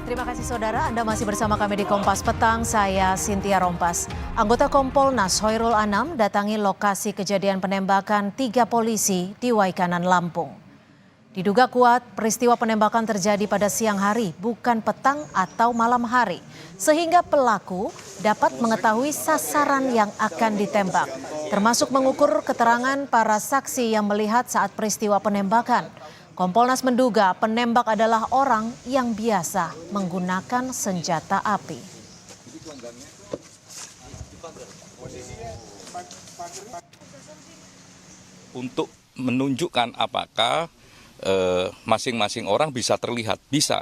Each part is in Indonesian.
Terima kasih saudara, Anda masih bersama kami di Kompas Petang, saya Cynthia Rompas. Anggota Kompolnas Hoirul Anam datangi lokasi kejadian penembakan 3 polisi di Waikanan, Lampung. Diduga kuat peristiwa penembakan terjadi pada siang hari, bukan petang atau malam hari. Sehingga pelaku dapat mengetahui sasaran yang akan ditembak, termasuk mengukur keterangan para saksi yang melihat saat peristiwa penembakan. Kompolnas menduga penembak adalah orang yang biasa menggunakan senjata api. Untuk menunjukkan apakah masing-masing orang bisa terlihat, bisa.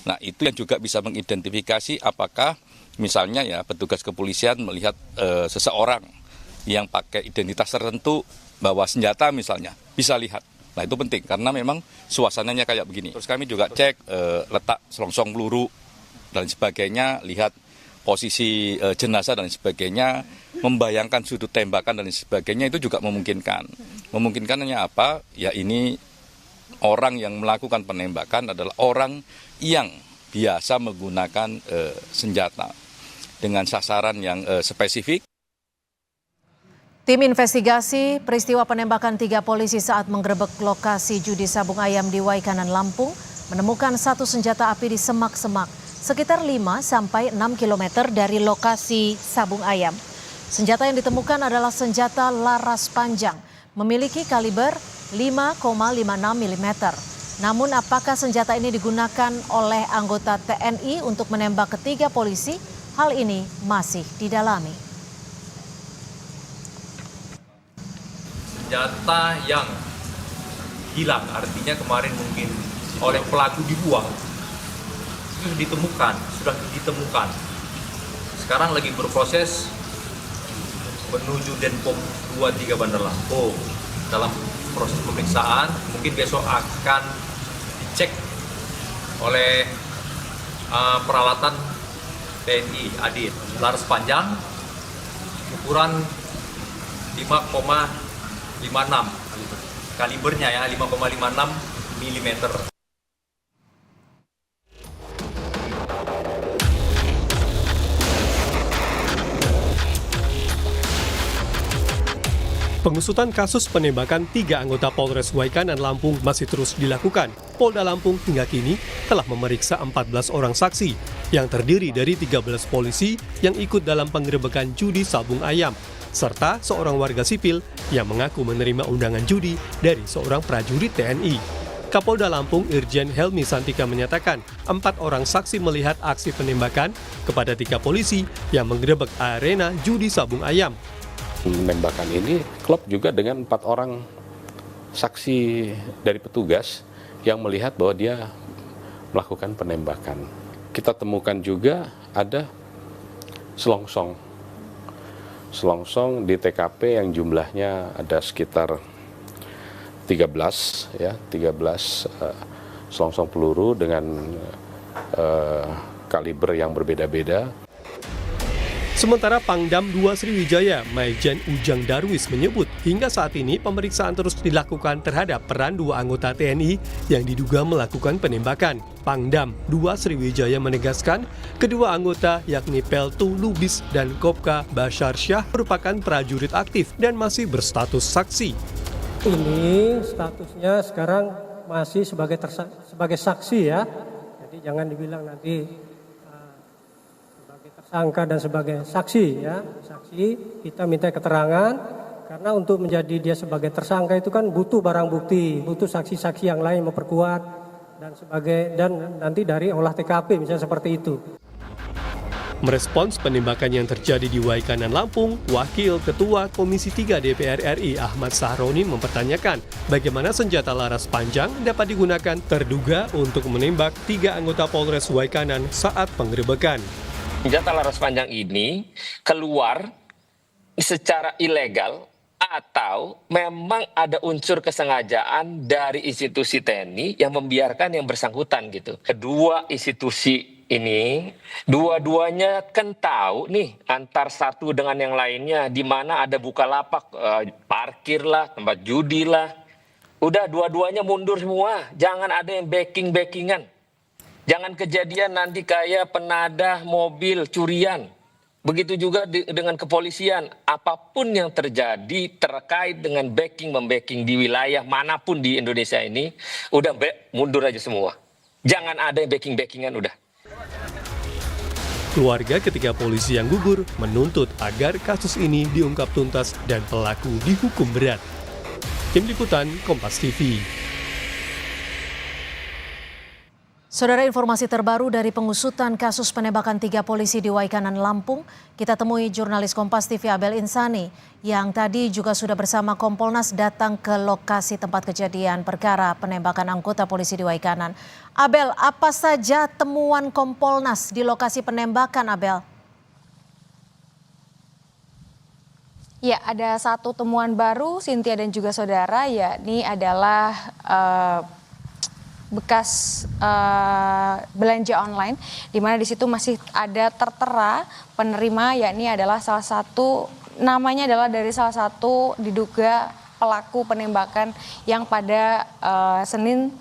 Nah itu yang juga bisa mengidentifikasi apakah misalnya ya petugas kepolisian melihat seseorang yang pakai identitas tertentu bawa senjata misalnya, bisa lihat. Nah itu penting karena memang suasananya kayak begini. Terus kami juga cek letak selongsong peluru dan sebagainya, lihat posisi jenazah dan sebagainya, membayangkan sudut tembakan dan sebagainya, itu juga memungkinkan. Memungkinkannya apa? Ya ini orang yang melakukan penembakan adalah orang yang biasa menggunakan senjata dengan sasaran yang spesifik. Tim investigasi peristiwa penembakan 3 polisi saat menggerebek lokasi judi sabung ayam di Waikanan, Lampung menemukan 1 senjata api di semak-semak sekitar 5 sampai 6 km dari lokasi sabung ayam. Senjata yang ditemukan adalah senjata laras panjang, memiliki kaliber 5,56 mm. Namun apakah senjata ini digunakan oleh anggota TNI untuk menembak ketiga polisi? Hal ini masih didalami. Senjata yang hilang, artinya kemarin mungkin oleh pelaku dibuang, sudah ditemukan. Sekarang lagi berproses menuju Denpom 23 Bandar Lampung. Dalam proses pemeriksaan, mungkin besok akan dicek oleh peralatan TNI ADIT. Laras panjang, ukuran 5,56 kalibernya ya, 5,56 mm. Pengusutan kasus penembakan 3 anggota Polres Waikanan, Lampung masih terus dilakukan. Polda Lampung hingga kini telah memeriksa 14 orang saksi yang terdiri dari 13 polisi yang ikut dalam penggerebekan judi sabung ayam, serta seorang warga sipil yang mengaku menerima undangan judi dari seorang prajurit TNI. Kapolda Lampung Irjen Helmi Santika menyatakan 4 orang saksi melihat aksi penembakan kepada 3 polisi yang menggerebek arena judi sabung ayam. Penembakan ini klop juga dengan 4 orang saksi dari petugas yang melihat bahwa dia melakukan penembakan. Kita temukan juga ada selongsong di TKP yang jumlahnya ada sekitar 13 selongsong peluru dengan kaliber yang berbeda-beda. Sementara Pangdam 2 Sriwijaya, Maijen Ujang Darwis menyebut hingga saat ini pemeriksaan terus dilakukan terhadap peran 2 anggota TNI yang diduga melakukan penembakan. Pangdam 2 Sriwijaya menegaskan kedua anggota yakni Peltu Lubis dan Kopka Bashar Syah merupakan prajurit aktif dan masih berstatus saksi. Ini statusnya sekarang masih sebagai saksi ya, jadi jangan dibilang nanti tersangka dan sebagai saksi ya. Saksi kita minta keterangan karena untuk menjadi dia sebagai tersangka itu kan butuh barang bukti, butuh saksi-saksi yang lain memperkuat dan nanti dari olah TKP misalnya seperti itu. Merespons penembakan yang terjadi di Waikanan, Lampung, Wakil Ketua Komisi 3 DPR RI Ahmad Sahroni mempertanyakan bagaimana senjata laras panjang dapat digunakan terduga untuk menembak 3 anggota Polres Waikanan saat penggerebekan. Senjata laras panjang ini keluar secara ilegal atau memang ada unsur kesengajaan dari institusi TNI yang membiarkan yang bersangkutan gitu. Kedua institusi ini, dua-duanya kan tahu nih antar satu dengan yang lainnya di mana ada bukalapak, parkir lah, tempat judi lah. Udah dua-duanya mundur semua, jangan ada yang backing-backingan. Jangan kejadian nanti kayak penadah mobil curian. Begitu juga dengan kepolisian. Apapun yang terjadi terkait dengan membacking di wilayah manapun di Indonesia ini, udah mundur aja semua. Jangan ada yang backingan udah. Keluarga ketiga polisi yang gugur menuntut agar kasus ini diungkap tuntas dan pelaku dihukum berat. Tim Liputan Kompas TV. Saudara, informasi terbaru dari pengusutan kasus penembakan 3 polisi di Waikanan, Lampung, kita temui jurnalis Kompas TV Abel Insani yang tadi juga sudah bersama Kompolnas datang ke lokasi tempat kejadian perkara penembakan anggota polisi di Waikanan. Abel, apa saja temuan Kompolnas di lokasi penembakan, Abel? Ya, ada satu temuan baru, Cynthia dan juga saudara, yakni adalah bekas belanja online, di mana di situ masih ada tertera penerima, yakni adalah namanya adalah dari salah satu diduga pelaku penembakan yang pada Senin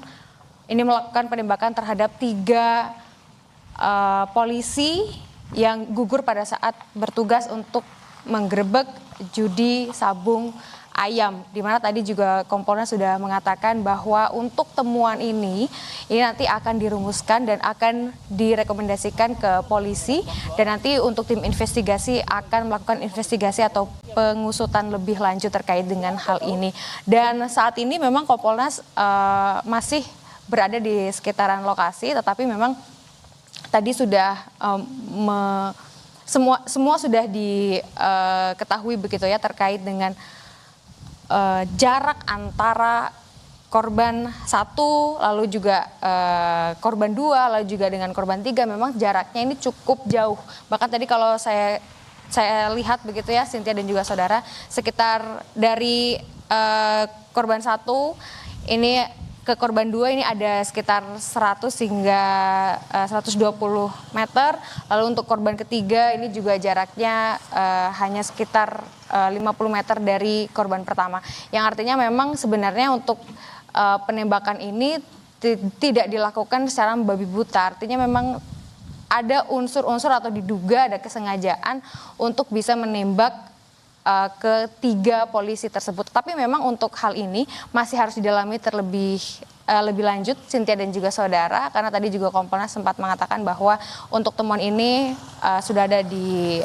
ini melakukan penembakan terhadap 3 polisi yang gugur pada saat bertugas untuk menggerebek judi sabung ayam, di mana tadi juga Kompolnas sudah mengatakan bahwa untuk temuan ini nanti akan dirumuskan dan akan direkomendasikan ke polisi, dan nanti untuk tim investigasi akan melakukan investigasi atau pengusutan lebih lanjut terkait dengan hal ini. Dan saat ini memang Kompolnas masih berada di sekitaran lokasi, tetapi memang tadi sudah semua sudah diketahui begitu ya terkait dengan jarak antara korban 1, lalu juga korban 2, lalu juga dengan korban 3, memang jaraknya ini cukup jauh. Bahkan tadi kalau saya lihat begitu ya, Cynthia dan juga saudara, sekitar dari korban 1 ini ke korban 2 ini ada sekitar 100 hingga 120 meter. Lalu untuk korban ketiga ini juga jaraknya hanya sekitar 50 meter dari korban pertama. Yang artinya memang sebenarnya untuk penembakan ini tidak dilakukan secara membabi buta. Artinya memang ada unsur-unsur atau diduga ada kesengajaan untuk bisa menembak ke 3 polisi tersebut. Tapi memang untuk hal ini masih harus didalami lebih lanjut, Cynthia dan juga saudara, karena tadi juga Kompolnas sempat mengatakan bahwa untuk temuan ini sudah ada di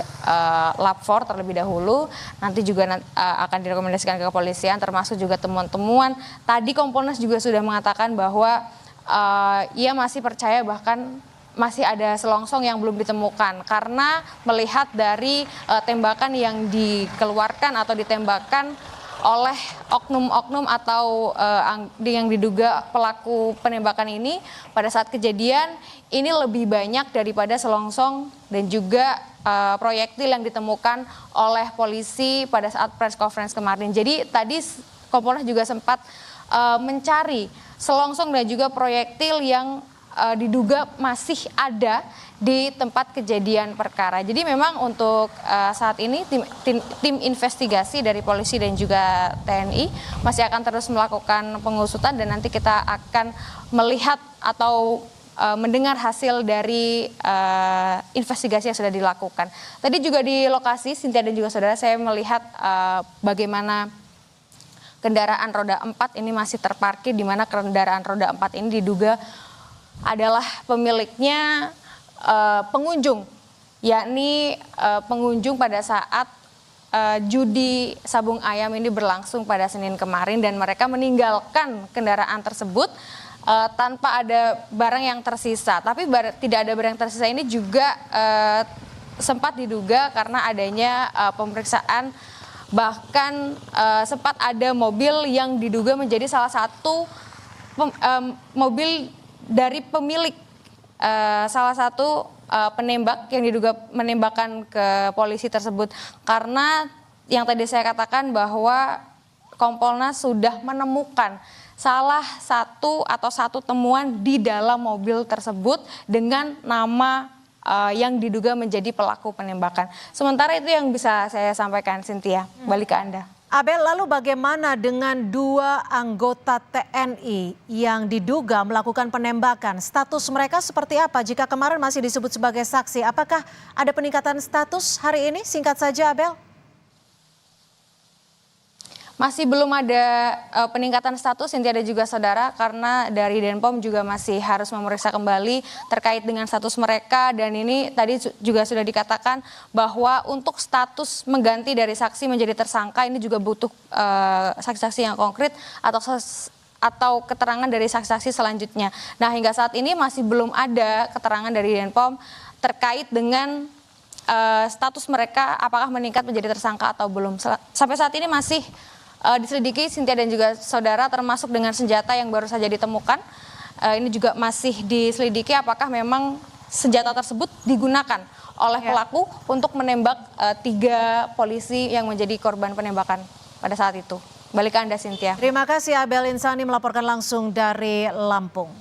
Lab 4 terlebih dahulu, nanti juga akan direkomendasikan ke kepolisian, termasuk juga temuan-temuan. Tadi Kompolnas juga sudah mengatakan bahwa ia masih percaya bahkan masih ada selongsong yang belum ditemukan, karena melihat dari tembakan yang dikeluarkan atau ditembakkan oleh oknum-oknum atau yang diduga pelaku penembakan ini pada saat kejadian ini lebih banyak daripada selongsong dan juga proyektil yang ditemukan oleh polisi pada saat press conference kemarin. Jadi tadi Kompolnas juga sempat mencari selongsong dan juga proyektil yang diduga masih ada di tempat kejadian perkara. Jadi memang untuk saat ini tim investigasi dari polisi dan juga TNI masih akan terus melakukan pengusutan, dan nanti kita akan melihat atau mendengar hasil dari investigasi yang sudah dilakukan. Tadi juga di lokasi, Cynthia dan juga saudara, saya melihat bagaimana kendaraan roda 4 ini masih terparkir, di mana kendaraan roda 4 ini diduga adalah pemiliknya pengunjung, yakni pengunjung pada saat judi sabung ayam ini berlangsung pada Senin kemarin, dan mereka meninggalkan kendaraan tersebut tanpa ada barang yang tersisa. Tapi tidak ada barang yang tersisa ini juga sempat diduga karena adanya pemeriksaan, bahkan sempat ada mobil yang diduga menjadi salah satu mobil dari pemilik salah satu penembak yang diduga menembakkan ke polisi tersebut. Karena yang tadi saya katakan bahwa Kompolnas sudah menemukan salah satu temuan di dalam mobil tersebut dengan nama yang diduga menjadi pelaku penembakan. Sementara itu yang bisa saya sampaikan, Cynthia. Balik ke Anda. Abel, lalu bagaimana dengan 2 anggota TNI yang diduga melakukan penembakan? Status mereka seperti apa? Jika kemarin masih disebut sebagai saksi, apakah ada peningkatan status hari ini? Singkat saja, Abel. Masih belum ada peningkatan status, Cynthia dan juga saudara, karena dari Denpom juga masih harus memeriksa kembali terkait dengan status mereka. Dan ini tadi juga sudah dikatakan bahwa untuk status mengganti dari saksi menjadi tersangka ini juga butuh saksi-saksi yang konkret atau keterangan dari saksi-saksi selanjutnya. Nah, hingga saat ini masih belum ada keterangan dari Denpom terkait dengan status mereka apakah meningkat menjadi tersangka atau belum. Sampai saat ini masih diselidiki, Cynthia dan juga saudara, termasuk dengan senjata yang baru saja ditemukan. Ini juga masih diselidiki apakah memang senjata tersebut digunakan oleh pelaku untuk menembak 3 polisi yang menjadi korban penembakan pada saat itu. Balik ke Anda, Cynthia. Terima kasih Abel Insani melaporkan langsung dari Lampung.